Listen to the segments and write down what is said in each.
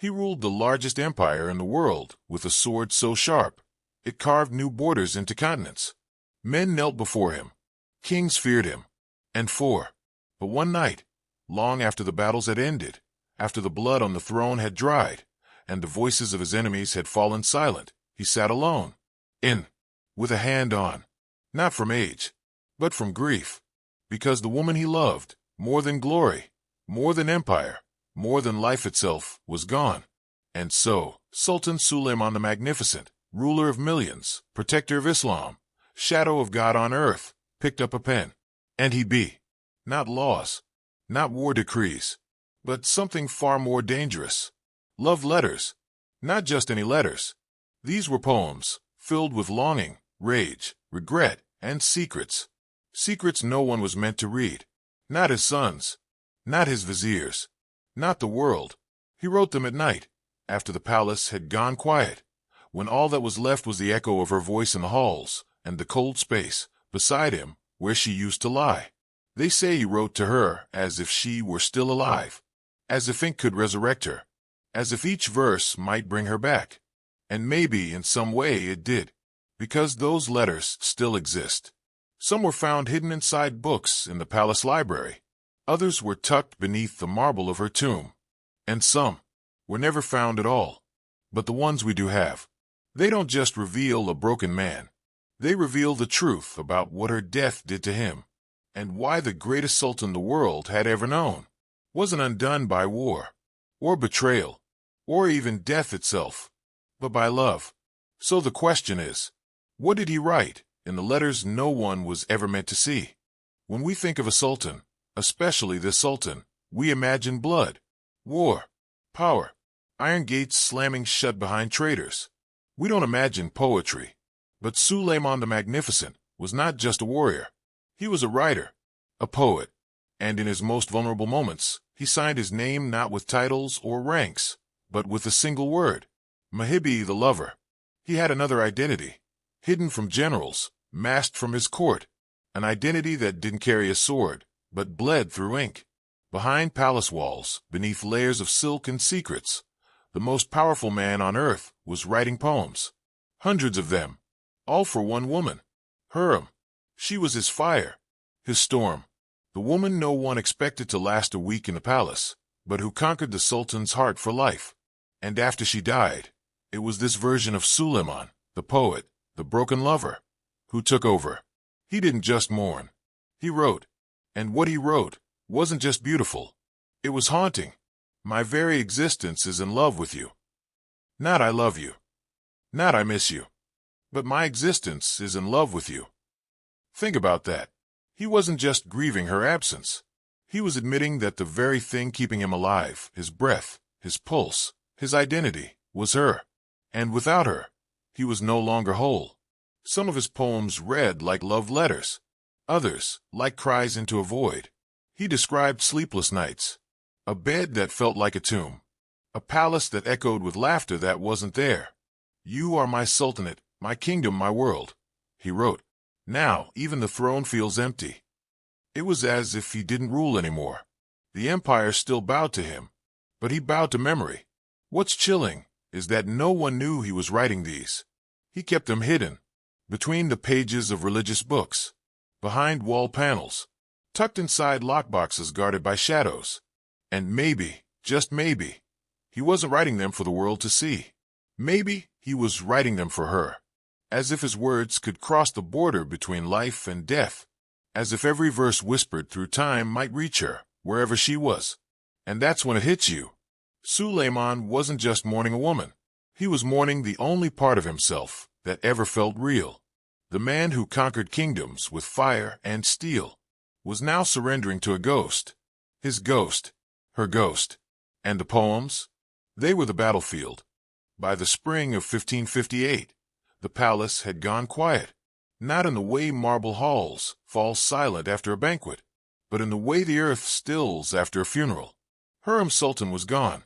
He ruled the largest empire in the world with a sword so sharp, it carved new borders into continents. Men knelt before him. Kings feared him. But one night, long after the battles had ended, after the blood on the throne had dried, and the voices of his enemies had fallen silent, he sat alone, with a hand on, not from age, but from grief, because the woman he loved, more than glory, more than empire, more than life itself, was gone. And so, Sultan Suleiman the Magnificent, ruler of millions, protector of Islam, shadow of God on earth, picked up a pen. And he beat, not laws, not war decrees, but something far more dangerous. Love letters. Not just any letters. These were poems, filled with longing, rage, regret, and secrets. Secrets no one was meant to read. Not his sons. Not his viziers. Not the world. He wrote them at night, after the palace had gone quiet, when all that was left was the echo of her voice in the halls, and the cold space, beside him, where she used to lie. They say he wrote to her as if she were still alive, as if ink could resurrect her, as if each verse might bring her back. And maybe in some way it did, because those letters still exist. Some were found hidden inside books in the palace library. Others were tucked beneath the marble of her tomb. And some were never found at all. But the ones we do have, they don't just reveal a broken man. They reveal the truth about what her death did to him, and why the greatest sultan the world had ever known wasn't undone by war, or betrayal, or even death itself, but by love. So the question is, what did he write in the letters no one was ever meant to see? When we think of a sultan, especially this sultan, we imagine blood, war, power, iron gates slamming shut behind traitors. We don't imagine poetry. But Suleiman the Magnificent was not just a warrior. He was a writer, a poet, and in his most vulnerable moments, he signed his name not with titles or ranks, but with a single word, Mahibi the lover. He had another identity, hidden from generals, masked from his court, an identity that didn't carry a sword, but bled through ink. Behind palace walls, beneath layers of silk and secrets, the most powerful man on earth was writing poems. Hundreds of them, all for one woman, Hurrem. She was his fire, his storm, the woman no one expected to last a week in the palace, but who conquered the sultan's heart for life. And after she died, it was this version of Suleiman, the poet, the broken lover, who took over. He didn't just mourn. He wrote. And what he wrote wasn't just beautiful. It was haunting. My very existence is in love with you. Not I love you. Not I miss you. But my existence is in love with you. Think about that. He wasn't just grieving her absence. He was admitting that the very thing keeping him alive, his breath, his pulse, his identity, was her. And without her, he was no longer whole. Some of his poems read like love letters. Others, like cries into a void. He described sleepless nights, a bed that felt like a tomb, a palace that echoed with laughter that wasn't there. You are my sultanate, my kingdom, my world, he wrote. Now, even the throne feels empty. It was as if he didn't rule anymore. The empire still bowed to him, but he bowed to memory. What's chilling is that no one knew he was writing these. He kept them hidden, between the pages of religious books, behind wall panels, tucked inside lockboxes guarded by shadows. And maybe, just maybe, he wasn't writing them for the world to see. Maybe he was writing them for her, as if his words could cross the border between life and death, as if every verse whispered through time might reach her, wherever she was. And that's when it hits you. Suleiman wasn't just mourning a woman. He was mourning the only part of himself that ever felt real. The man who conquered kingdoms with fire and steel was now surrendering to a ghost. His ghost, her ghost. And the poems? They were the battlefield. By the spring of 1558, the palace had gone quiet, not in the way marble halls fall silent after a banquet, but in the way the earth stills after a funeral. Hurrem Sultan was gone,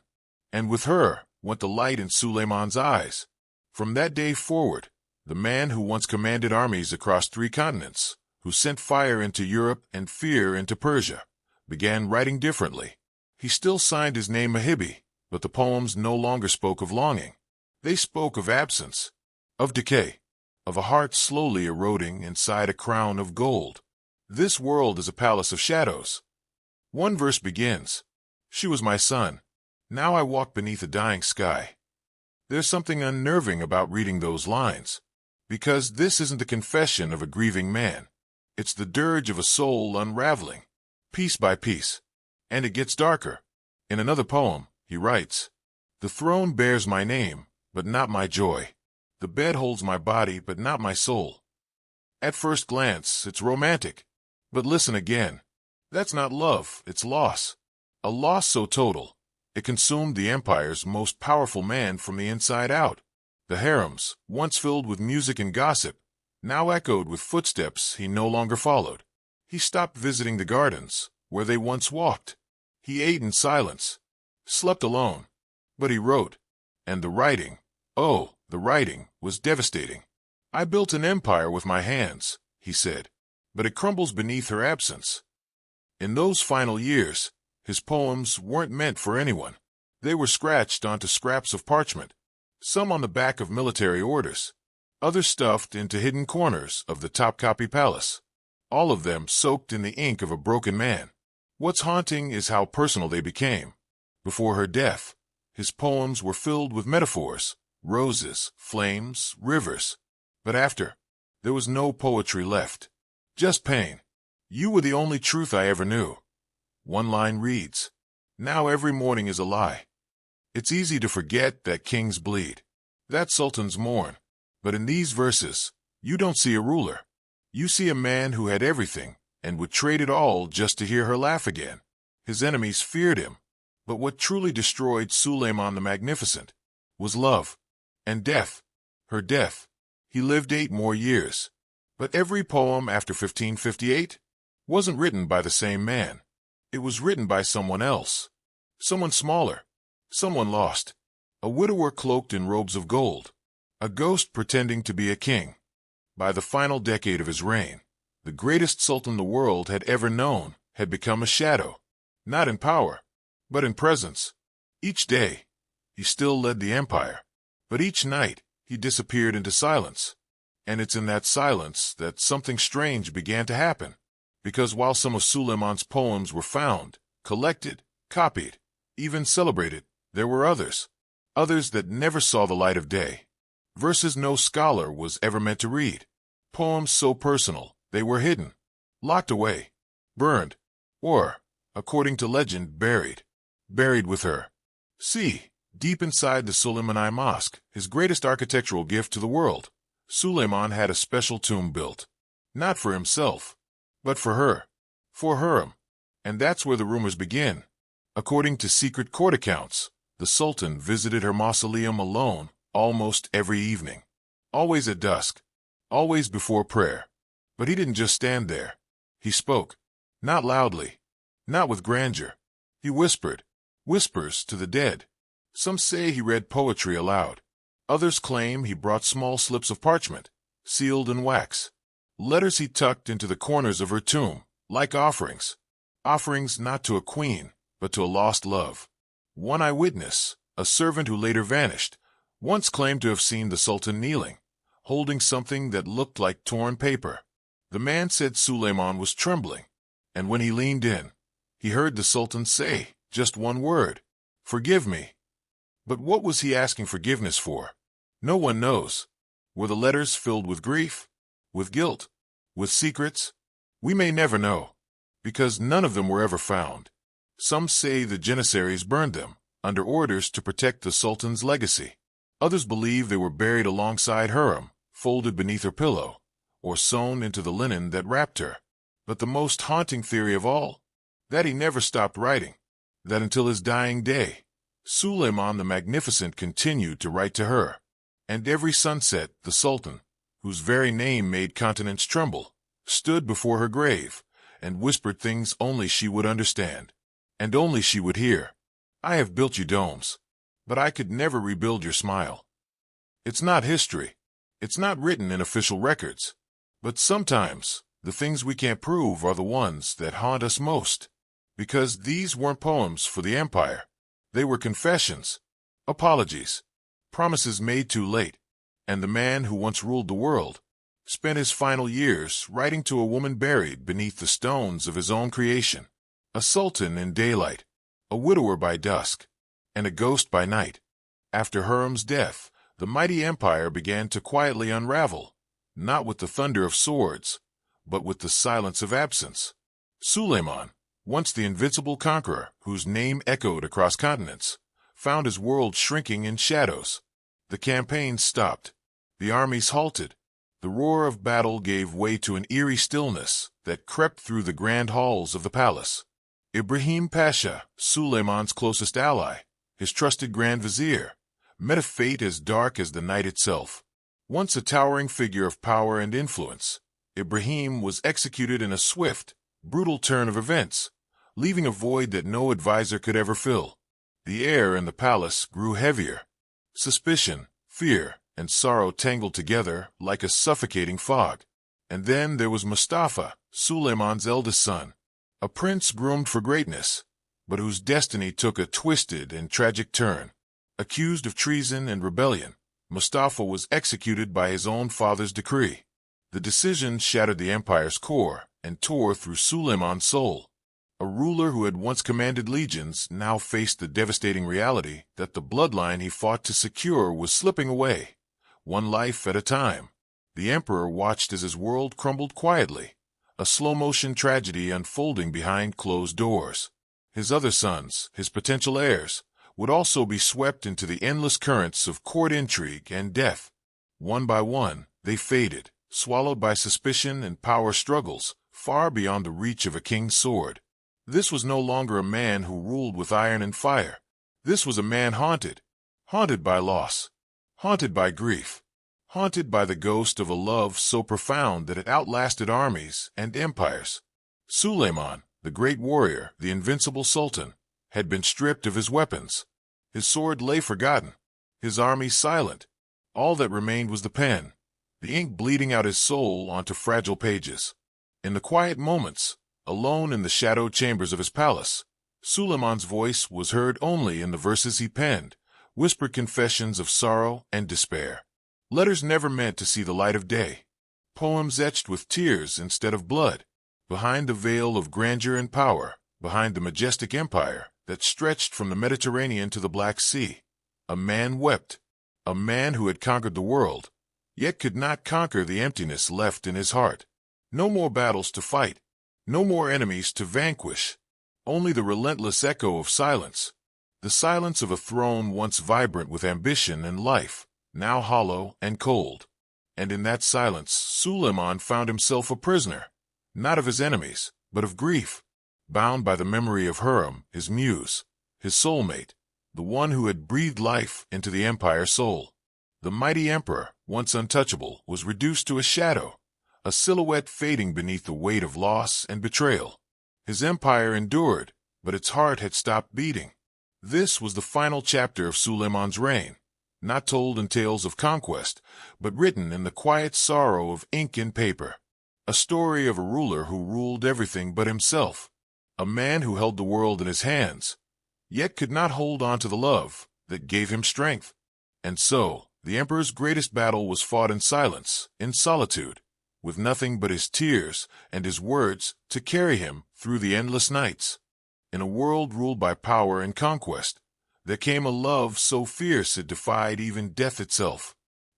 and with her went the light in Suleiman's eyes. From that day forward, the man who once commanded armies across 3 continents, who sent fire into Europe and fear into Persia, began writing differently. He still signed his name Mahibi, But the poems no longer spoke of longing. They spoke of absence, of decay, of a heart slowly eroding inside a crown of gold. This world is a palace of shadows. One verse begins, "She was my sun. Now I walk beneath a dying sky." There's something unnerving about reading those lines, because this isn't the confession of a grieving man. It's the dirge of a soul unraveling, piece by piece. And it gets darker. In another poem, he writes, "The throne bears my name, but not my joy. The bed holds my body, but not my soul." At first glance, it's romantic. But listen again. That's not love, it's loss. A loss so total, it consumed the empire's most powerful man from the inside out. The harems, once filled with music and gossip, now echoed with footsteps he no longer followed. He stopped visiting the gardens, where they once walked. He ate in silence, slept alone. But he wrote. And the writing, oh, the writing, was devastating. "I built an empire with my hands," he said, "but it crumbles beneath her absence." In those final years, his poems weren't meant for anyone. They were scratched onto scraps of parchment, some on the back of military orders, others stuffed into hidden corners of the Topkapi Palace, all of them soaked in the ink of a broken man. What's haunting is how personal they became. Before her death, his poems were filled with metaphors, roses, flames, rivers. But after, there was no poetry left, just pain. "You were the only truth I ever knew." One line reads, "Now every morning is a lie." It's easy to forget that kings bleed, that sultans mourn. But in these verses, you don't see a ruler. You see a man who had everything and would trade it all just to hear her laugh again. His enemies feared him. But what truly destroyed Suleiman the Magnificent was love and death, her death. He lived 8 more years. But every poem after 1558 wasn't written by the same man. It was written by someone else, someone smaller, someone lost, a widower cloaked in robes of gold, a ghost pretending to be a king. By the final decade of his reign, the greatest sultan the world had ever known had become a shadow, not in power, but in presence. Each day, he still led the empire, but each night he disappeared into silence. And it's in that silence that something strange began to happen. Because while some of Suleiman's poems were found, collected, copied, even celebrated, there were others that never saw the light of day. Verses no scholar was ever meant to read. Poems so personal, they were hidden, locked away, burned, or, according to legend, buried with her. See, deep inside the Suleimani Mosque, his greatest architectural gift to the world, Suleiman had a special tomb built, not for himself, but for her, for Hurrem. And that's where the rumors begin. According to secret court accounts, the Sultan visited her mausoleum alone almost every evening, always at dusk, always before prayer. But he didn't just stand there. He spoke, not loudly, not with grandeur. He whispered, whispers to the dead. Some say he read poetry aloud. Others claim he brought small slips of parchment, sealed in wax, letters he tucked into the corners of her tomb, like offerings. Offerings not to a queen, but to a lost love. One eyewitness, a servant who later vanished, once claimed to have seen the Sultan kneeling, holding something that looked like torn paper. The man said Suleiman was trembling, and when he leaned in, he heard the Sultan say just one word, "Forgive me." But what was he asking forgiveness for? No one knows. Were the letters filled with grief, with guilt, with secrets? We may never know, because none of them were ever found. Some say the Janissaries burned them, under orders to protect the Sultan's legacy. Others believe they were buried alongside Hurrem, folded beneath her pillow, or sewn into the linen that wrapped her. But the most haunting theory of all, that he never stopped writing, that until his dying day, Suleiman the Magnificent continued to write to her. And every sunset, the Sultan, whose very name made continents tremble, stood before her grave and whispered things only she would understand, and only she would hear. "I have built you domes, but I could never rebuild your smile." It's not history. It's not written in official records. But sometimes, the things we can't prove are the ones that haunt us most. Because these weren't poems for the empire. They were confessions, apologies, promises made too late, and the man who once ruled the world spent his final years writing to a woman buried beneath the stones of his own creation, a sultan in daylight, a widower by dusk, and a ghost by night. After Hurrem's death, the mighty empire began to quietly unravel, not with the thunder of swords, but with the silence of absence. Suleiman, once the invincible conqueror whose name echoed across continents, found his world shrinking in shadows. The campaigns stopped. The armies halted. The roar of battle gave way to an eerie stillness that crept through the grand halls of the palace. Ibrahim Pasha, Suleiman's closest ally, his trusted grand vizier, met a fate as dark as the night itself. Once a towering figure of power and influence, Ibrahim was executed in a swift, brutal turn of events, leaving a void that no advisor could ever fill. The air in the palace grew heavier. Suspicion, fear, and sorrow tangled together like a suffocating fog. And then there was Mustafa, Suleiman's eldest son, a prince groomed for greatness, but whose destiny took a twisted and tragic turn. Accused of treason and rebellion, Mustafa was executed by his own father's decree. The decision shattered the empire's core and tore through Suleiman's soul. A ruler who had once commanded legions now faced the devastating reality that the bloodline he fought to secure was slipping away, one life at a time. The emperor watched as his world crumbled quietly, a slow-motion tragedy unfolding behind closed doors. His other sons, his potential heirs, would also be swept into the endless currents of court intrigue and death. One by one, they faded, swallowed by suspicion and power struggles, far beyond the reach of a king's sword. This was no longer a man who ruled with iron and fire. This was a man haunted by loss, haunted by grief, haunted by the ghost of a love so profound that it outlasted armies and empires. Suleiman, the great warrior, the invincible sultan, had been stripped of his weapons. His sword lay forgotten, his army silent. All that remained was the pen, the ink bleeding out his soul onto fragile pages. In the quiet moments, alone in the shadowed chambers of his palace, Suleiman's voice was heard only in the verses he penned, whispered confessions of sorrow and despair. Letters never meant to see the light of day. Poems etched with tears instead of blood. Behind the veil of grandeur and power, behind the majestic empire that stretched from the Mediterranean to the Black Sea, a man wept, a man who had conquered the world, yet could not conquer the emptiness left in his heart. No more battles to fight, no more enemies to vanquish, only the relentless echo of silence, the silence of a throne once vibrant with ambition and life, now hollow and cold. And in that silence, Suleiman found himself a prisoner, not of his enemies, but of grief, bound by the memory of Hurrem, his muse, his soulmate, the one who had breathed life into the empire's soul. The mighty emperor, once untouchable, was reduced to a shadow, a silhouette fading beneath the weight of loss and betrayal. His empire endured, but its heart had stopped beating. This was the final chapter of Suleiman's reign, not told in tales of conquest, but written in the quiet sorrow of ink and paper. A story of a ruler who ruled everything but himself, a man who held the world in his hands, yet could not hold on to the love that gave him strength. And so, the emperor's greatest battle was fought in silence, in solitude, with nothing but his tears and his words to carry him through the endless nights. In a world ruled by power and conquest, there came a love so fierce it defied even death itself.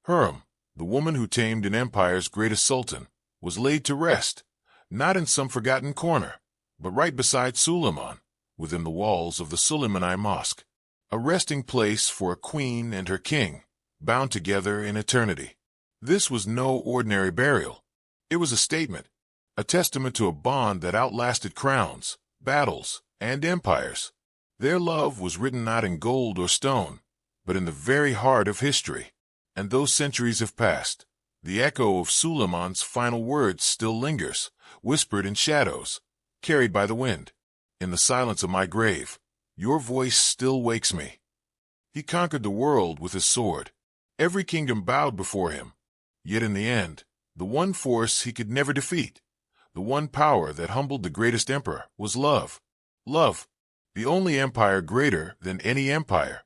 Hurrem, the woman who tamed an empire's greatest sultan, was laid to rest, not in some forgotten corner, but right beside Suleiman, within the walls of the Suleimani Mosque, a resting place for a queen and her king, bound together in eternity. This was no ordinary burial. It was a statement, a testament to a bond that outlasted crowns, battles, and empires. Their love was written not in gold or stone, but in the very heart of history. And though centuries have passed, the echo of Suleiman's final words still lingers, whispered in shadows, carried by the wind. In the silence of my grave, your voice still wakes me. He conquered the world with his sword. Every kingdom bowed before him. Yet in the end, the one force he could never defeat, the one power that humbled the greatest emperor, was love. Love. the only empire greater than any empire.